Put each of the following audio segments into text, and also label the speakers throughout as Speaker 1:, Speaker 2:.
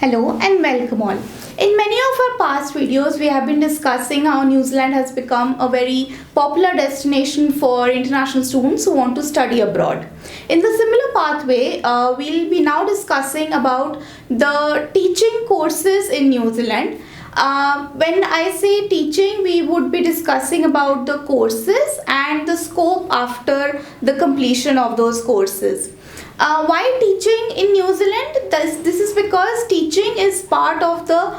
Speaker 1: Hello and welcome all. In many of our past videos, we have been discussing how New Zealand has become a very popular destination for international students who want to study abroad. In the similar pathway, we'll be now discussing about the teaching courses in New Zealand. When I say teaching, we would be discussing about the courses and the scope after the completion of those courses. Why teaching in New Zealand? This is because teaching is part of the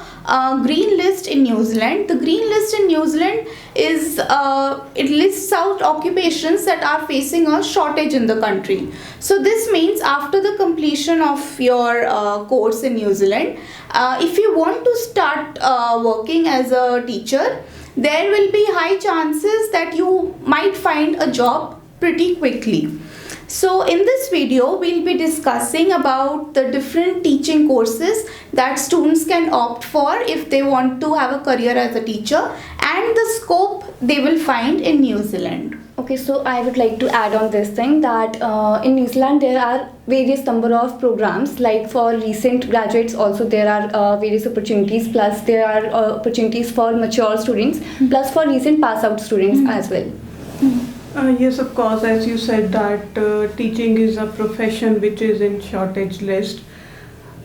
Speaker 1: green list in New Zealand. The green list in New Zealand is it lists out occupations that are facing a shortage in the country. So this means after the completion of your course in New Zealand, if you want to start working as a teacher, there will be high chances that you might find a job pretty quickly. So in this video, we'll be discussing about the different teaching courses that students can opt for if they want to have a career as a teacher and the scope they will find in New Zealand.
Speaker 2: Okay, so I would like to add on this thing that in New Zealand there are various number of programs, like for recent graduates also there are various opportunities, plus there are opportunities for mature students, plus for recent pass out students as well.
Speaker 3: Yes, of course, as you said that teaching is a profession which is in shortage list.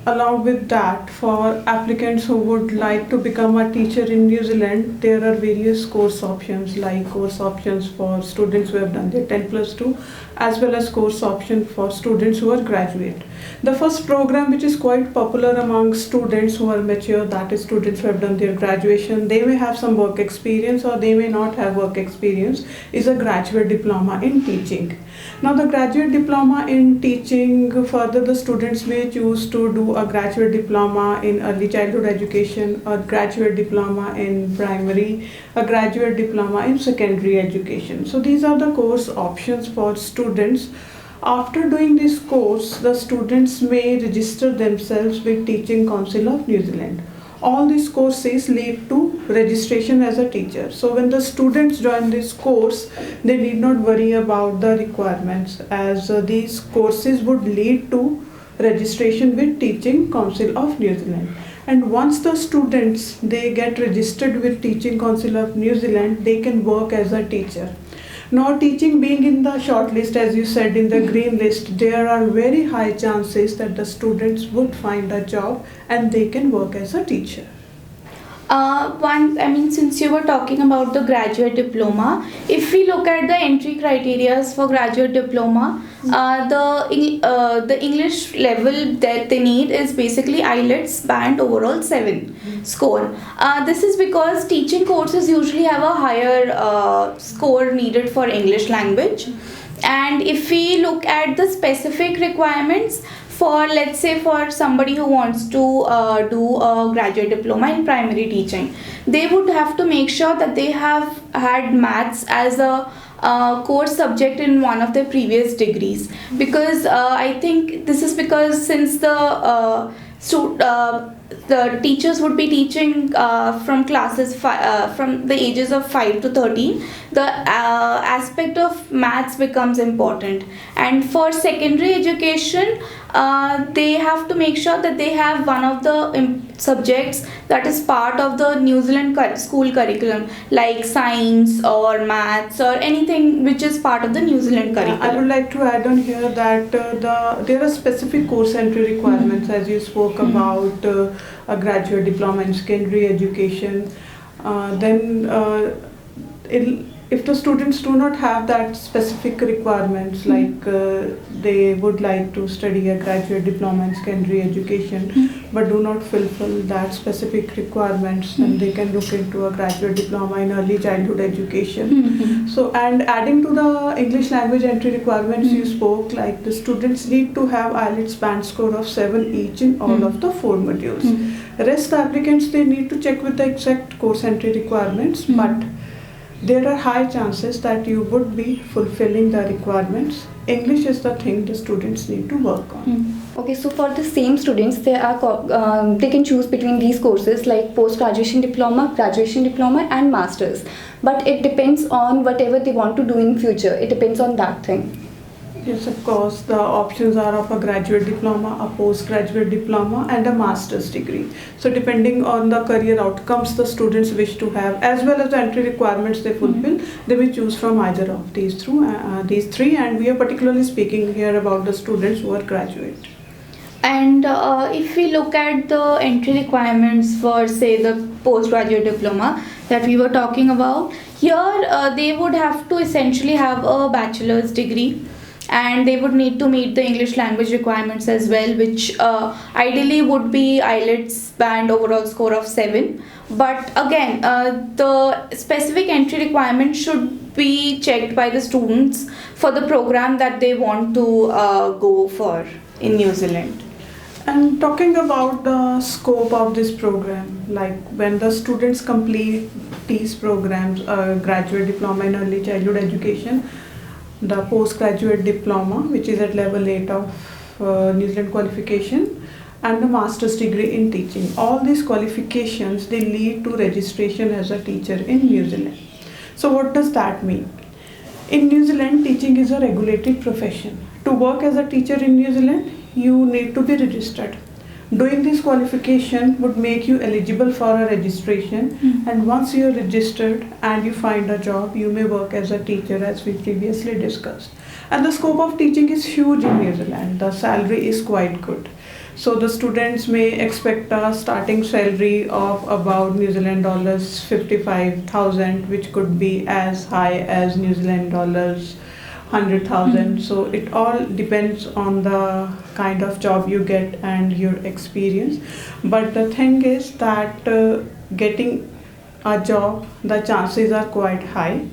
Speaker 3: Along with that, for applicants who would like to become a teacher in New Zealand, there are various course options, like course options for students who have done their 10+2, as well as course option for students who are graduate. The first program which is quite popular among students who are mature, that is students who have done their graduation, they may have some work experience or they may not have work experience, is a graduate diploma in teaching. Now the graduate diploma in teaching, further the students may choose to do a graduate diploma in early childhood education, a graduate diploma in primary, a graduate diploma in secondary education. So these are the course options for students. After doing this course, the students may register themselves with Teaching Council of New Zealand. All these courses lead to registration as a teacher. So when the students join this course, they need not worry about the requirements, as these courses would lead to registration with Teaching Council of New Zealand. And once the students they get registered with Teaching Council of New Zealand, they can work as a teacher. Now, teaching being in the short list, as you said, in the green list, there are very high chances that the students would find a job and they can work as a teacher.
Speaker 1: Since you were talking about the graduate diploma, if we look at the entry criteria for graduate diploma, the English level that they need is basically IELTS band overall 7 score. This is because teaching courses usually have a higher score needed for English language. And if we look at the specific requirements, for let's say for somebody who wants to do a graduate diploma in primary teaching, they would have to make sure that they have had maths as a course subject in one of their previous degrees, because I think this is because since the teachers would be teaching from classes from the ages of 5 to 13, the aspect of maths becomes important. And for secondary education, they have to make sure that they have one of the subjects that is part of the New Zealand school curriculum, like science or maths or anything which is part of the New Zealand curriculum.
Speaker 3: I would like to add on here that there are specific course entry requirements, as you spoke about a graduate diploma in secondary education. If the students do not have that specific requirements, like they would like to study a graduate diploma in secondary education but do not fulfill that specific requirements, then they can look into a graduate diploma in early childhood education. So, and adding to the English language entry requirements you spoke, like the students need to have IELTS band score of 7 each in all of the 4 modules. Rest applicants, they need to check with the exact course entry requirements, but there are high chances that you would be fulfilling the requirements. English is the thing the students need to work on.
Speaker 2: Okay, so for the same students, they can choose between these courses like post-graduation diploma, graduation diploma and masters. But it depends on whatever they want to do in future. It depends on that thing.
Speaker 3: Yes, of course. The options are of a graduate diploma, a postgraduate diploma, and a master's degree. So, depending on the career outcomes the students wish to have, as well as the entry requirements they fulfill, they will choose from either of these three. And we are particularly speaking here about the students who are graduate.
Speaker 1: And if we look at the entry requirements for, say, the postgraduate diploma that we were talking about, here they would have to essentially have a bachelor's degree, and they would need to meet the English language requirements as well, which ideally would be IELTS band overall score of 7. But again, the specific entry requirement should be checked by the students for the program that they want to go for in New Zealand.
Speaker 3: And talking about the scope of this program, like when the students complete these programs, graduate diploma in early childhood education, the postgraduate diploma, which is at level 8 of New Zealand qualification, and the master's degree in teaching. All these qualifications, they lead to registration as a teacher in New Zealand. So what does that mean? In New Zealand, teaching is a regulated profession. To work as a teacher in New Zealand, you need to be registered. Doing this qualification would make you eligible for a registration, and once you are registered and you find a job, you may work as a teacher, as we previously discussed. And the scope of teaching is huge in New Zealand. The salary is quite good. So the students may expect a starting salary of about New Zealand dollars 55,000, which could be as high as New Zealand dollars 100,000. So it all depends on the kind of job you get and your experience. But the thing is that getting a job, the chances are quite high,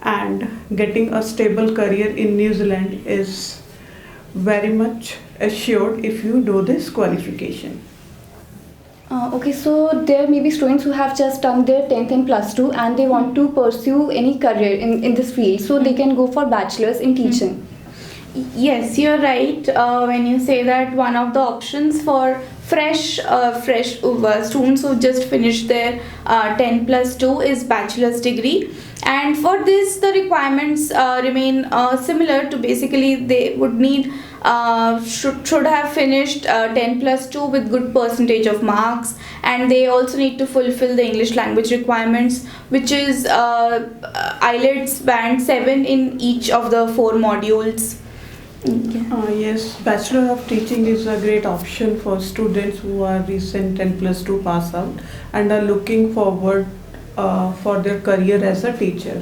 Speaker 3: and getting a stable career in New Zealand is very much assured if you do this qualification.
Speaker 2: Okay, so there may be students who have just done their 10th and plus 2 and they want to pursue any career in this field, so they can go for bachelor's in teaching.
Speaker 1: Yes, you're right when you say that one of the options for fresh students who just finished their 10 plus 2 is bachelor's degree, and for this the requirements remain similar to, basically they would need should have finished 10 plus 2 with good percentage of marks, and they also need to fulfill the English language requirements, which is IELTS band 7 in each of the 4 modules.
Speaker 3: Yes, Bachelor of Teaching is a great option for students who are recent 10 plus 2 pass out and are looking forward for their career as a teacher.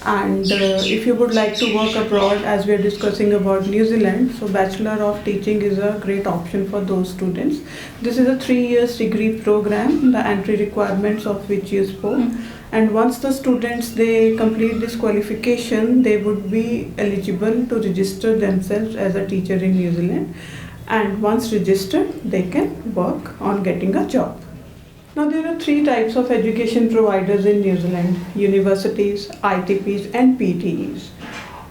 Speaker 3: And if you would like to work abroad, as we are discussing about New Zealand, so Bachelor of Teaching is a great option for those students. This is a 3 years degree program, the entry requirements of which you spoke. And once the students they complete this qualification, they would be eligible to register themselves as a teacher in New Zealand. And once registered, they can work on getting a job. Now there are 3 types of education providers in New Zealand: universities, ITPs and PTEs.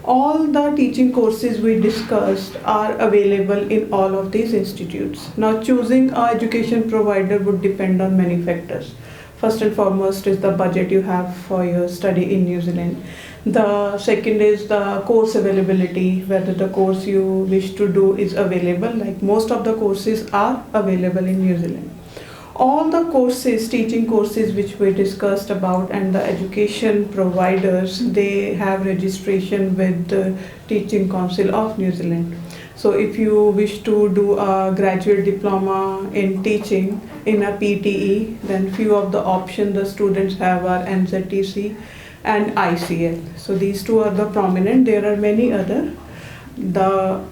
Speaker 3: All the teaching courses we discussed are available in all of these institutes. Now choosing an education provider would depend on many factors. First and foremost is the budget you have for your study in New Zealand. The second is the course availability, whether the course you wish to do is available. Like most of the courses are available in New Zealand. All the courses, teaching courses which we discussed about, and the education providers, they have registration with the Teaching Council of New Zealand. So if you wish to do a graduate diploma in teaching in a PTE, then few of the options the students have are NZTC and ICL. So these 2 are the prominent. There are many other. The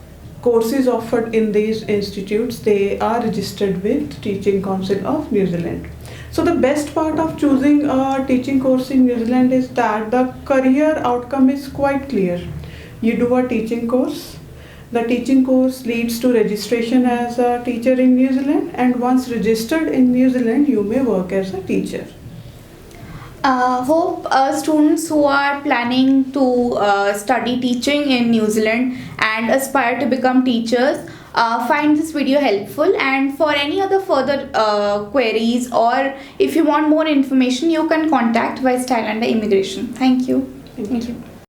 Speaker 3: courses offered in these institutes, they are registered with Teaching Council of New Zealand. So the best part of choosing a teaching course in New Zealand is that the career outcome is quite clear. You do a teaching course. The teaching course leads to registration as a teacher in New Zealand, and once registered in New Zealand, you may work as a teacher.
Speaker 1: Hope students who are planning to study teaching in New Zealand and aspire to become teachers find this video helpful, and for any other further queries, or if you want more information, you can contact Vice Thailander Immigration. Thank you.
Speaker 3: Thank you.